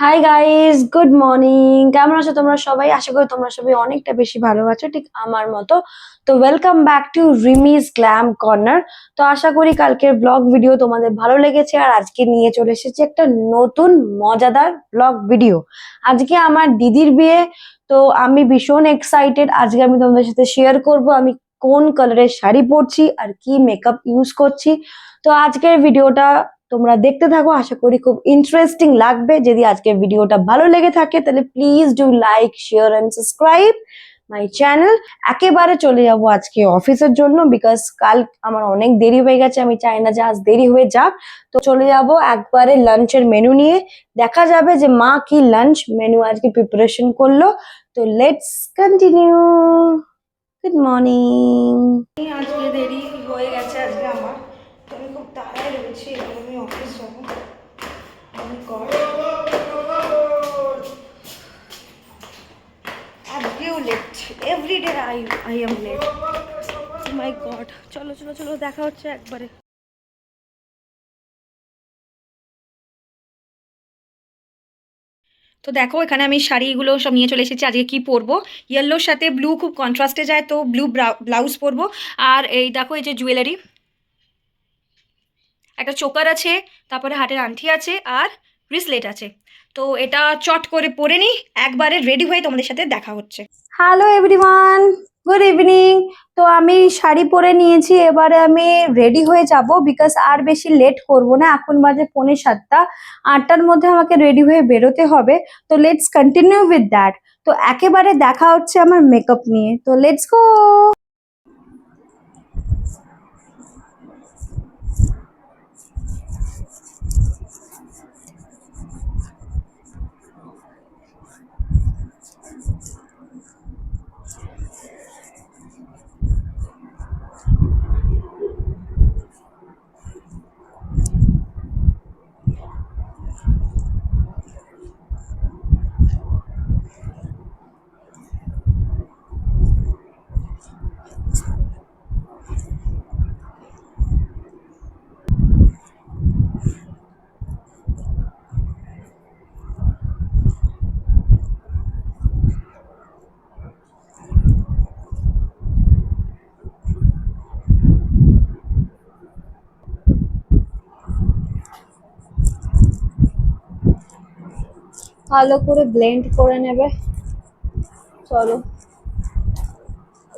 Hi guys, good morning. কেমন আছো তোমরা সবাই? আশা করি তোমরা সবাই অনেকটা বেশি ভালো আছো, ঠিক আমার মতো। তো welcome back to রিমিস glam corner. তো আশা করি কালকের ব্লগ ভিডিও তোমাদের ভালো লেগেছে, আর আজকে নিয়ে চলে এসেছি একটা নতুন মজাদার ব্লগ ভিডিও। আজকে আমার দিদির বিয়ে, তো আমি ভীষণ এক্সাইটেড। আজকে আমি তোমাদের সাথে শেয়ার করব আমি কোন কালারের শাড়ি পরছি আর কি মেকআপ ইউজ করছি। তো আজকের ভিডিওটা তোমরা দেখতে থাকো, আশা করি খুব ইন্টারেস্টিং লাগবে। যদি আজকে ভিডিওটা ভালো লেগে থাকে তাহলে please do like, share and subscribe my channel. একেবারে চলে যাব আজকে অফিসের জন্য, বিকজ কাল আমার অনেক দেরি হয়ে গেছে, আমি চাই না যে আজ দেরি হয়ে যাক। তো চলে যাব একবারে লাঞ্চের মেনু নিয়ে। দেখা যাবে যে মা কি লাঞ্চ মেনু আজকে প্রিপারেশন করলো। তো লেটস কন্টিনিউ। Good morning. আজকে দেরি হয়ে গেছে আজকে আমার, তো আমি খুব তাড়ায় রয়েছি। এবার আমি অফিস যাবো। আজকেও late, everyday I am late. My god, চলো চলো চলো, দেখা হচ্ছে একবারে। তো দেখো এখানে আমি শাড়িগুলো সব নিয়ে চলে এসেছি। আজকে কি পরবো, ইয়েলোর সাথে ব্লু খুব কন্ট্রাস্টে যায়, তো ব্লু ব্লাউজ পরবো। আর এই দেখো, এই যে জুয়েলারি, একটা চোকার আছে, তারপরে হাতের আংটি আছে, আর ব্রেসলেট আছে। তো এটা চট করে পরে নিই, একবারে রেডি হয়ে তোমাদের সাথে দেখা হচ্ছে। Hello everyone, good evening. তো আমি শাড়ি পরে নিয়েছি, এবারে আমি রেডি হয়ে যাব, বিকজ আর বেশি লেট করব না। এখন বাজে 6:45, 8টার মধ্যে আমাকে রেডি হয়ে বেরোতে হবে। তো লেটস কন্টিনিউ উইথ দ্যাট। তো একেবারে দেখা হচ্ছে আমার মেকআপ নিয়ে, তো লেটস গো। ভালো করে ব্লেন্ড করে নেবে, চলো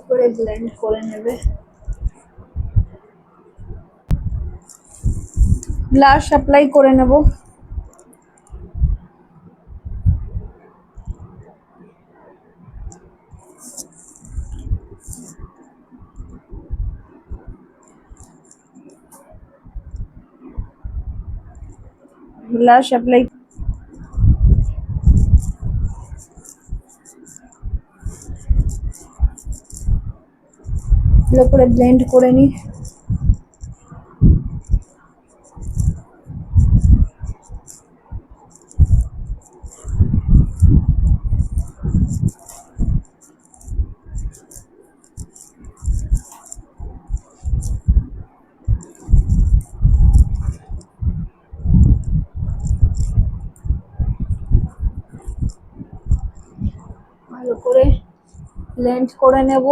করে ব্লেন্ড করে নেবে। ব্লাশ অ্যাপ্লাই করে নেব। ব্লাশ অ্যাপ্লাই ভালো করে ব্লেন্ড করে নিই। ভালো করে ব্লেন্ড করে নেব।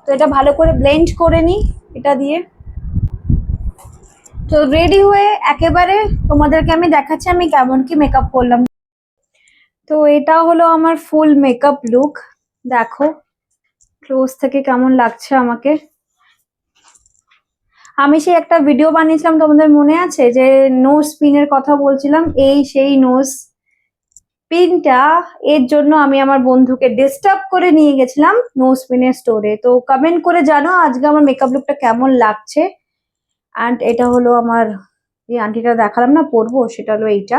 তো এটা ভালো করে ব্লেন্ড করে নিই এটা দিয়ে। তো রেডি হয়ে একেবারে তোমাদেরকে আমি দেখাচ্ছি আমি কেমন কি মেকআপ করলাম। তো এটা হলো আমার ফুল মেকআপ লুক। দেখো ক্লোজ থেকে কেমন লাগছে আমাকে। আমি সেই একটা ভিডিও বানিয়েছিলাম, তোমাদের মনে আছে, যে নোজ পিনের কথা বলছিলাম, এই সেই নোজ পিনটা। এর জন্য আমি আমার বন্ধুকে ডিস্টার্ব করে নিয়ে গেছিলাম নোজ পিনের স্টোরে। তো কমেন্ট করে জানো আজকে আমার মেকআপ লুকটা কেমন লাগছে। অ্যান্ড এটা হলো আমার, যে আন্টিটা দেখালাম না পরবো, সেটা হলো এইটা।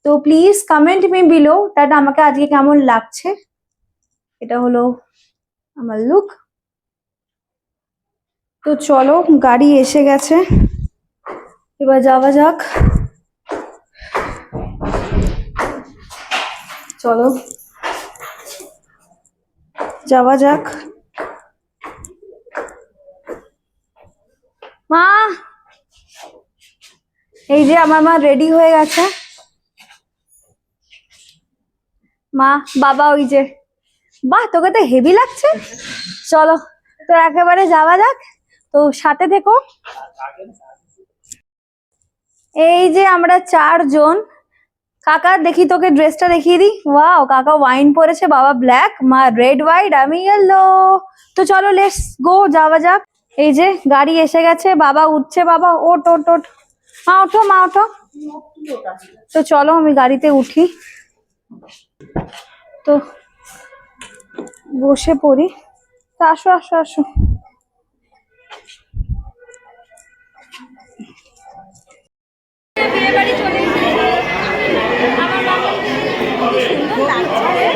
তো please comment me below that আমাকে আজকে কেমন লাগছে। এটা হলো আমার লুক। তো চলো, গাড়ি এসে গেছে, এবার যাওয়া যাক। চলো যাওয়া যাক। মা, এই যে আমার মা রেডি হয়ে গেছে। মা বাবা ওই যে, বাহ তোকে তো হেভি লাগছে। চলো তো একেবারে যাওয়া যাক, তো সাথে থেকো। এই যে আমরা 4 জন। কাকা দেখি তোকে ড্রেসটা দেখিয়ে দিই। ওয়াও, কাকা ওয়াইন পরেছে, বাবা ব্ল্যাক, মা রেড হোয়াইট, আমি ইয়েলো। তো চলো লেটস গো, যাওয়া যাক। এই যে গাড়ি এসে গেছে, বাবা উঠছে, বাবা ওঠ ওঠ ওঠ। মা ওঠো, মা ওঠো। তো চলো আমি গাড়িতে উঠি, তো বসে পড়ি। তো আসো আসো আসো। বিয়ে বাড়ি চলে এসেছি। আমার বাবা কি সুন্দর লাগছে রে।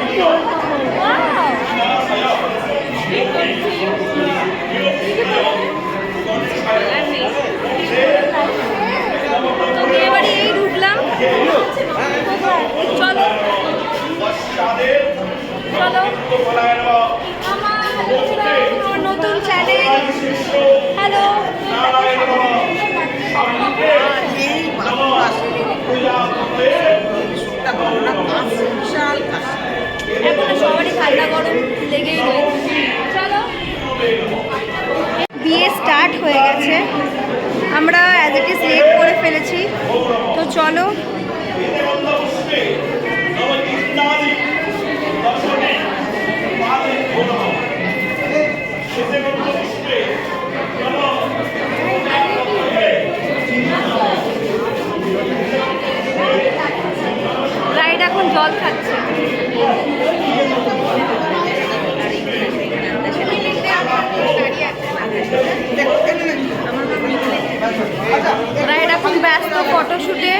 তো বিয়ে বাড়ি এই ঢুকলাম। চলো চলো আমার নতুন চ্যানেল। হ্যালো, এখন সবারই ঠান্ডা গরম লেগেই রয়েছে। চলো, বিয়ে স্টার্ট হয়ে গেছে, আমরা অ্যাজ ইট ইজ লেট করে ফেলেছি। তো চলো রাইড এখন জল খাচ্ছে। রাইড এখন ব্যস্ত ফটোশুটে।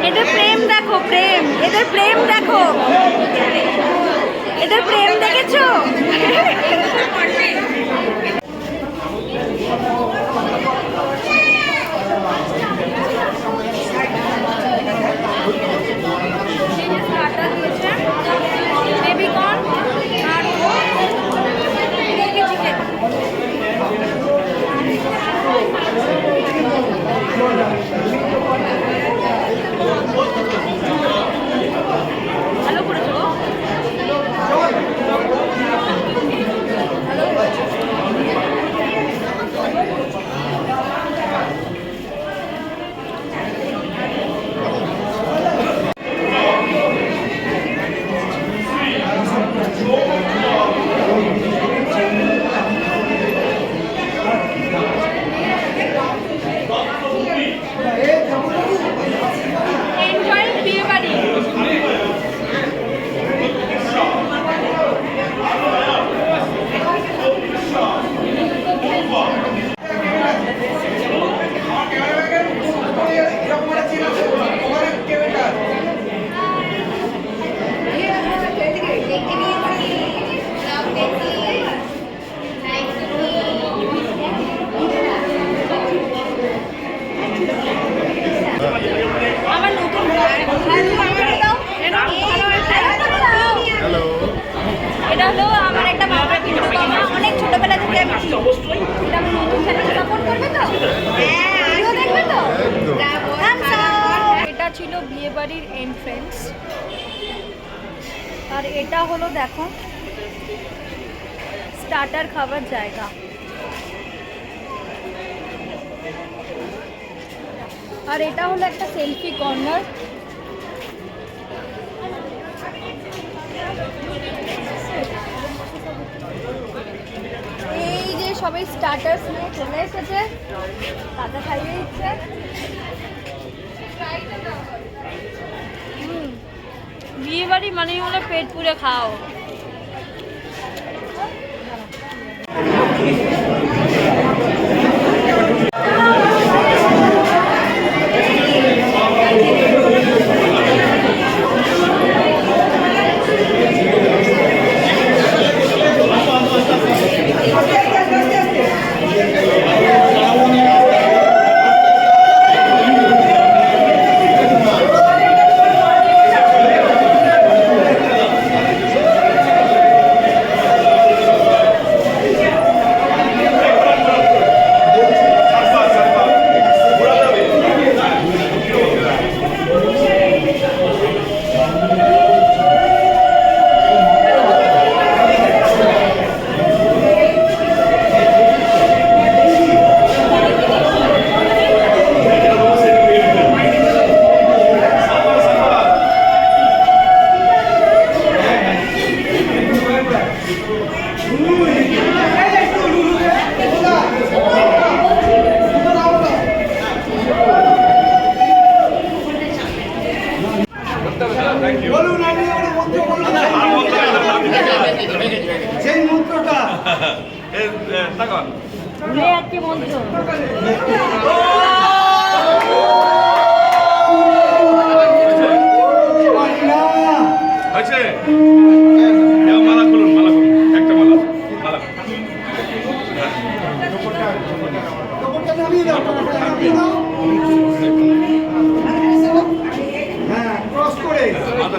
এদের প্রেম দেখো, প্রেম, এদের প্রেম দেখো, এদের প্রেম দেখেছো? বেবিকর্ন আর চিকেন। ভালো করেছো। এনজয় বিয়ে বাড়ি। আমার নতুন এটা হলো আমার একটা বাবা কিন্তু বাবা অনেক ছোটবেলা থেকে আমি এটা আমার নতুন চ্যানেল সাপোর্ট করবে তো? ভিডিও দেখবে তো? এটা ছিল বিয়ে বাড়ির এন্ট্রেন্স, আর এটা হলো দেখো স্টার্টার খাবার জায়গা। আর এটা হলো একটা সেলফি কর্নার। এই যে সবাই স্টার্টার্স নিয়ে চলে এসেছে, তাতে খাইয়ে দিচ্ছে। বিয়ে বাড়ি মানেই হলো পেট পুরে খাও। কে মন্ত্র হয়েছে মালা খুলুন একটা মালা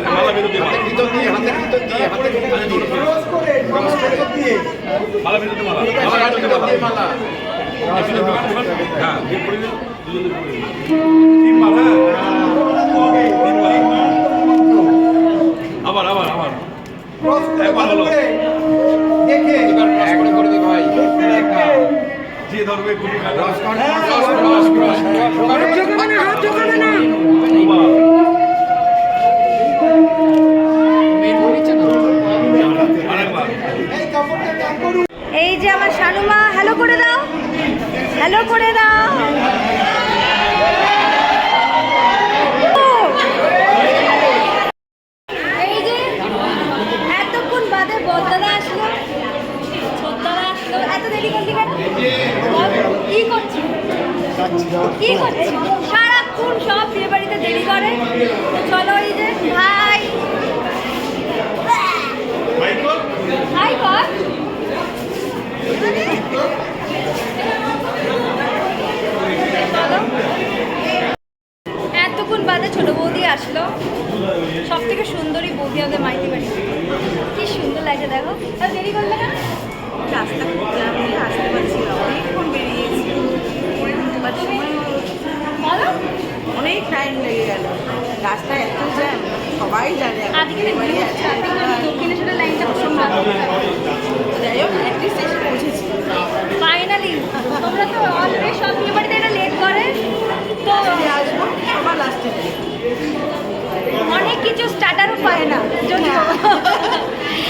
মালা বিরুদ্ধে মালা হ্যাঁ আবার আবার আবার যে ধরবে এই যে আমার শানুমা হ্যালো করে দাও হ্যালো করে দাও এই যে এতক্ষণ বাদে বড়দাদা আসলো ছোটদাদা আসলো এত দেরি করলি কেন কি করছি কি করছি সারাক্ষণ সব বিয়ে বাড়িতে দেরি করে চলো এই যে ভাই হাই কর এতক্ষণ বাদে ছোট বৌদি আসলো সব থেকে সুন্দরী বৌদি আমাদের মাইতি বাড়ি কি সুন্দর লাগছে দেখো আর দেরি করলে কেন রাস্তা আসতে পারছি না অনেকক্ষণ বেরিয়েছি বলো অনেক টাইম লেগে গেল রাস্তায় এত জ্যাম সবাই জানে আজকে দক্ষিণেশ্বরের লাইনটা খুব সুন্দর যাই হোক অ্যাটলিস্ট এসে পৌঁছেছি ফাইনালি তোমরা তো অলরেডি সব বিয়ে বাড়িতে এটা লেট করে তো আসবো সবার লাস্টে অনেক কিছু স্টার্টারও পায় না যদিও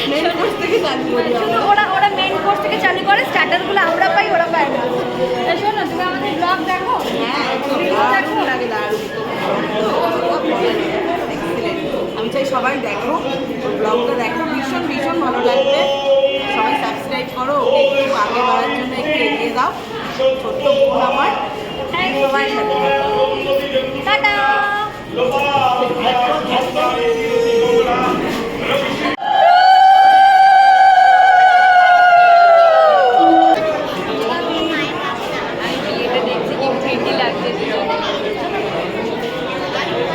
মেন কোর্স থেকে চালু করি শুধু ওরা মেন কোর্স থেকে চালু করে স্টার্টারগুলো আমরা পাই ওরা পায় না শোনো তুমি আমাদের ব্লগ দেখো হ্যাঁ দারুণ লাগে দারুণ আমি চাই সবাই দেখো ব্লগটা দেখো ভীষণ ভীষণ ভালো লাগবে সবাই সাবস্ক্রাইব করো ওকে একটু আগে বাড়ার জন্য একটু এগিয়ে দাও ছোট্ট বোন আমার সবাই সাথে টাটা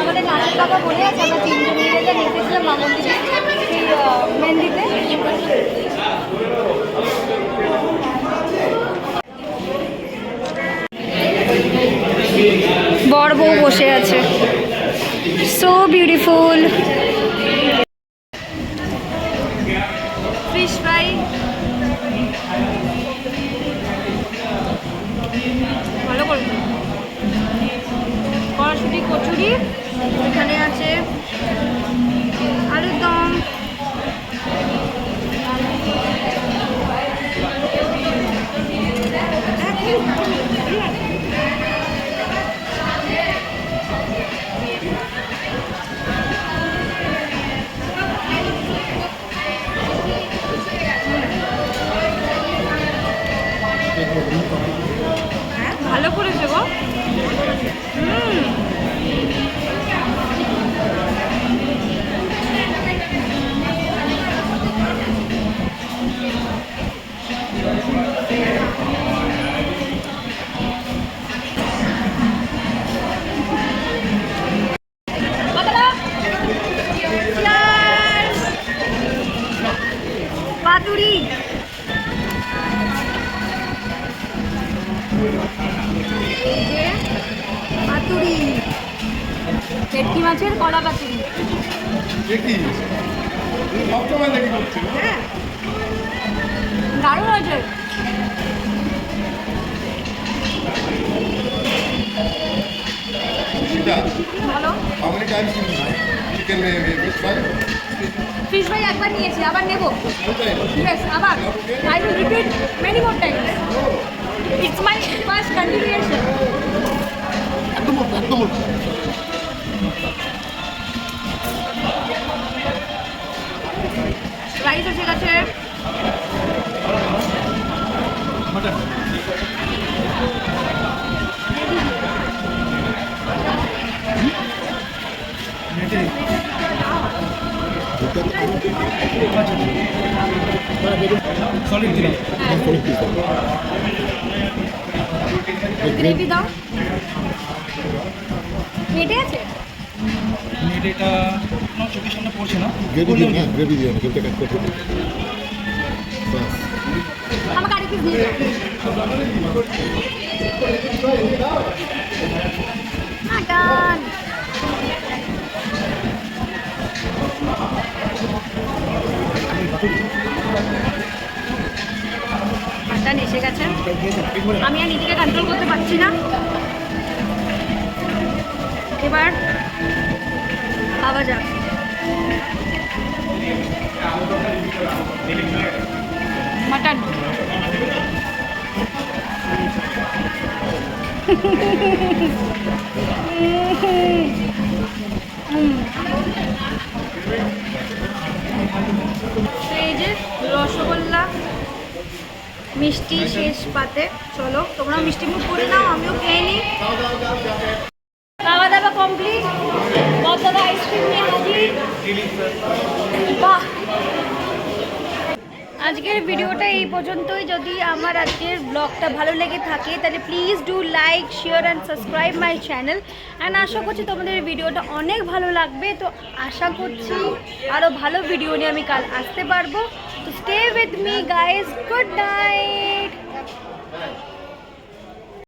আমাদের নাচের কথা মনে আছে আমরা তিনজন মিলে যে নেচেছিলাম মামন্দিরে সেই মেহেন্দিতে বর বউ বসে আছে সো বিউটিফুল ফিশ ফ্রাই ভালো করে কড়াশুটি কচুরি এখানে আছে আলুর দম ভালো করেছে গো পাতুরি পাতুরি ভেটকি মাছের কলা পাতুরি দারুণ হয়েছে ভালো ফিশ ফ্রাই একবার নিয়েছি আবার নেব ইয়েস আবার I will repeat many more Times it's my first continuation rice আছে কাছে সলিড দিলাম। গ্রেভি দাও। মেটে আছে? নেট এটা কোনো চোখের সামনে পড়ছে না। গ্রেভি দিন, হ্যাঁ গ্রেভি দিন, গ্রেভিটা কাট করে দিন। বাস। আমাকে আরেক পিস দিয়ে দাও। মাটন। মাটন এসে গেছে। আমি আর নিজেকে কন্ট্রোল করতে পারছি না। এবার খাওয়া যাক। মাটন। এই যে রসগোল্লা মিষ্টি শেষ পাতে। চলো তোমরা মিষ্টি মুখ করে নাও, আমিও খেয়ে নিই। খাওয়া দাওয়া কমপ্লিট। কতটা আইসক্রিম নিয়ে হাজির। বাহ, আজকের ভিডিওটা এই পর্যন্তই। যদি আমার আজকের ব্লগটা ভালো লেগে থাকে তাহলে please do like, share and subscribe my channel. And আশা করছি তোমাদের ভিডিওটা অনেক ভালো লাগবে। তো আশা করছি আরও ভালো ভিডিও নিয়ে আমি কাল আসতে পারবো। তো stay with me guys, good night.